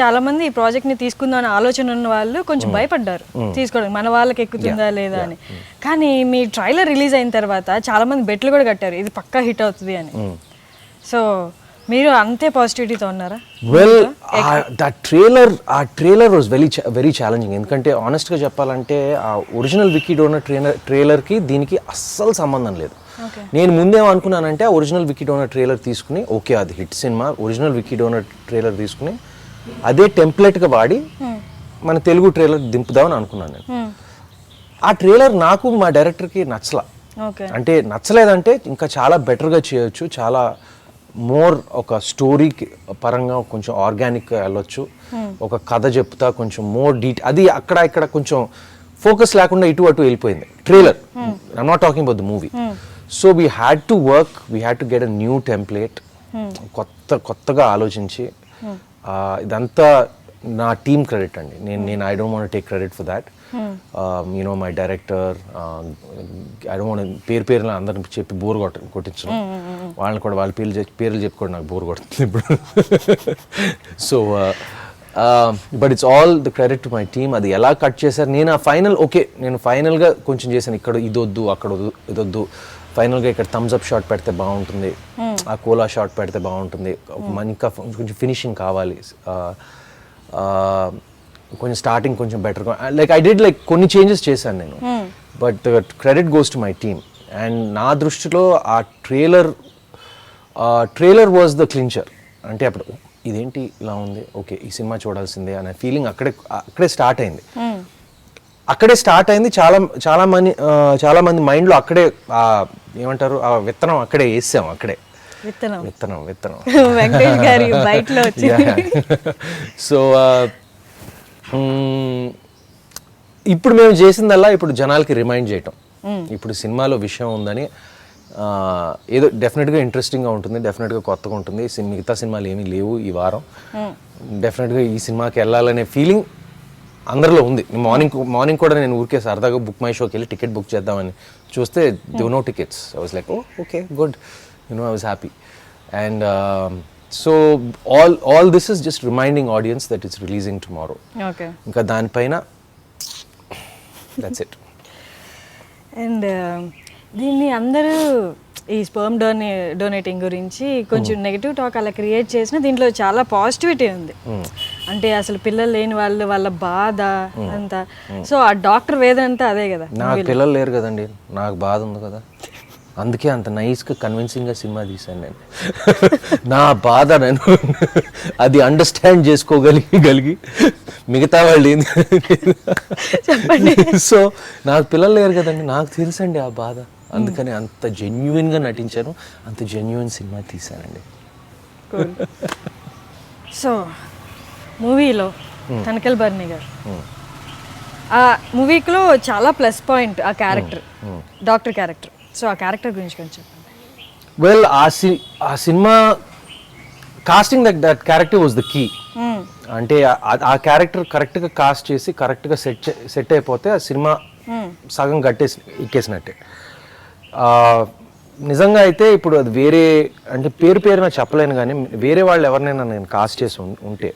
చాలా మంది ఈ ప్రాజెక్ట్ ని తీసుకుందాం అనే ఆలోచన ఉన్న వాళ్ళు కొంచెం భయపడ్డారు తీసుకోవడం, మన వాళ్ళకి ఎక్కుతుందా లేదా అని. కానీ మీ ట్రైలర్ రిలీజ్ అయిన తర్వాత చాలా మంది బెట్లు కూడా కట్టారు ఇది పక్కా హిట్ అవుతుంది అని. సో మీరు అంతే పాజిటివిటీతో ఉన్నారా? వెల్ ఆ ట్రైలర్ వాజ్ వెరీ ఛాలెంజింగ్. ఎందుకంటే ఆనెస్ట్గా చెప్పాలంటే ఆ ఒరిజినల్ విక్కీ డోనర్ ట్రైలర్కి దీనికి అస్సలు సంబంధం లేదు. నేను ముందేమనుకున్నానంటే ఆ ఒరిజినల్ విక్కీ డోనర్ ట్రైలర్ తీసుకుని ఓకే అది hit cinema, original Vicky donor trailer తీసుకుని అదే టెంప్లెట్గా వాడి మన తెలుగు ట్రైలర్ దింపుదామని అనుకున్నాను నేను. ఆ ట్రైలర్ నాకు మా డైరెక్టర్కి నచ్చలా. అంటే నచ్చలేదంటే ఇంకా చాలా బెటర్గా చేయొచ్చు, చాలా మోర్ ఒక స్టోరీ పరంగా కొంచెం ఆర్గానిక్గా వెళ్ళొచ్చు, ఒక కథ చెప్తా కొంచెం మోర్ అది అక్కడ ఇక్కడ కొంచెం ఫోకస్ లేకుండా ఇటు అటు వెళ్ళిపోయింది trailer. I'm not talking about the movie. So we had to work, we had to get a new template, కొత్తగా ఆలోచించి ఇదంతా నా టీమ్ క్రెడిట్ అండి. నేను I don't want take credit for that. You know my director, I don't want పేరున అందరిని చెప్పి bore కొట్టించడం, వాళ్ళని కూడా వాళ్ళ పేర్లు చెప్పుకోవడం నాకు బోర్ కొడుతుంది ఇప్పుడు. So but it's all the credit to my team. అది ఎలా కట్ చేశారు, నేను ఆ ఫైనల్ ఓకే నేను ఫైనల్గా కొంచెం చేశాను, ఇక్కడ ఇదొద్దు అక్కడ ఇదొద్దు, ఫైనల్గా ఇక్కడ థమ్స్ అప్ షాట్ పెడితే బాగుంటుంది, ఆ కోలా షాట్ పెడితే బాగుంటుంది, ఇంకా కొంచెం ఫినిషింగ్ కావాలి, కొంచెం స్టార్టింగ్ కొంచెం బెటర్గా లైక్ ఐ డిడ్ లైక్ కొన్ని చేంజెస్ చేశాను నేను. But credit goes to my team. And నా దృష్టిలో ఆ ట్రైలర్ వాజ్ ద క్లించర్. అంటే అప్పుడు ఇదేంటి ఇలా ఉంది, ఓకే ఈ సినిమా చూడాల్సిందే అనే ఫీలింగ్ అక్కడే స్టార్ట్ అయింది. చాలా మంది మైండ్లో అక్కడే ఏమంటారు ఆ విత్తనం అక్కడే వేసాం, అక్కడే విత్తనం వెంకటేష్ గారి బైట్లో సో ఇప్పుడు మేము చేసిందల్లా ఇప్పుడు జనాలకి రిమైండ్ చేయటం, ఇప్పుడు సినిమాలో విషయం ఉందని, ఏదో డెఫినెట్గా ఇంట్రెస్టింగ్గా ఉంటుంది, డెఫినెట్గా కొత్తగా ఉంటుంది, మిగతా సినిమాలు ఏమీ లేవు ఈ వారం, డెఫినెట్గా ఈ సినిమాకి వెళ్ళాలనే ఫీలింగ్ అందరిలో ఉంది. మార్నింగ్ కూడా నేను ఊరికే సరదాగా బుక్ మై షోకి వెళ్ళి టికెట్ బుక్ చేద్దామని చూస్తే there no tickets. I was like okay good, I was happy. And so all this is just reminding audience that it's releasing tomorrow. ఇంకా దానిపైన దట్స్ ఇట్. అండ్ దీన్ని అందరూ ఈ స్పర్మ్ డొనేటింగ్ గురించి కొంచెం నెగిటివ్ టాక్ అలా క్రియేట్ చేసిన, దీంట్లో చాలా పాజిటివిటీ ఉంది. అంటే అసలు పిల్లలు లేని వాళ్ళ బాధ అంతా. సో ఆ డాక్టర్ వేదన అంతా అదే కదా. నాకు పిల్లలు లేరు కదండి, నాకు బాధ ఉంది కదా, అందుకే అంత నైస్గా కన్విన్సింగ్గా సినిమా తీశాను నేను. నా బాధ నేను అది అండర్స్టాండ్ చేసుకోగలిగి మిగతా వాళ్ళు ఏంది చెప్పండి. సో నాకు పిల్లలు లేరు కదండి, నాకు తెలుసండి ఆ బాధ, అందుకని అంత జెన్యున్గా నటించాను, అంత జెన్యున్ సినిమా తీశానండి. సో మూవీలో తనకల్ బర్ని గారు, ఆ మూవీలో చాలా ప్లస్ పాయింట్ ఆ క్యారెక్టర్, డాక్టర్ క్యారెక్టర్. సో ఆ క్యారెక్టర్ గురించి కొంచెం చెప్పండి. వెల్ ఆ సినిమా casting that character was the key. అంటే ఆ క్యారెక్టర్ కరెక్ట్గా కాస్ట్ చేసి కరెక్ట్గా సెట్ అయిపోతే ఆ సినిమా సగం ఎక్కేసినట్టే. నిజంగా అయితే ఇప్పుడు అది వేరే అంటే పేరున చెప్పలేను, కానీ వేరే వాళ్ళు ఎవరినైనా నేను కాస్ట్ చేసి ఉంటే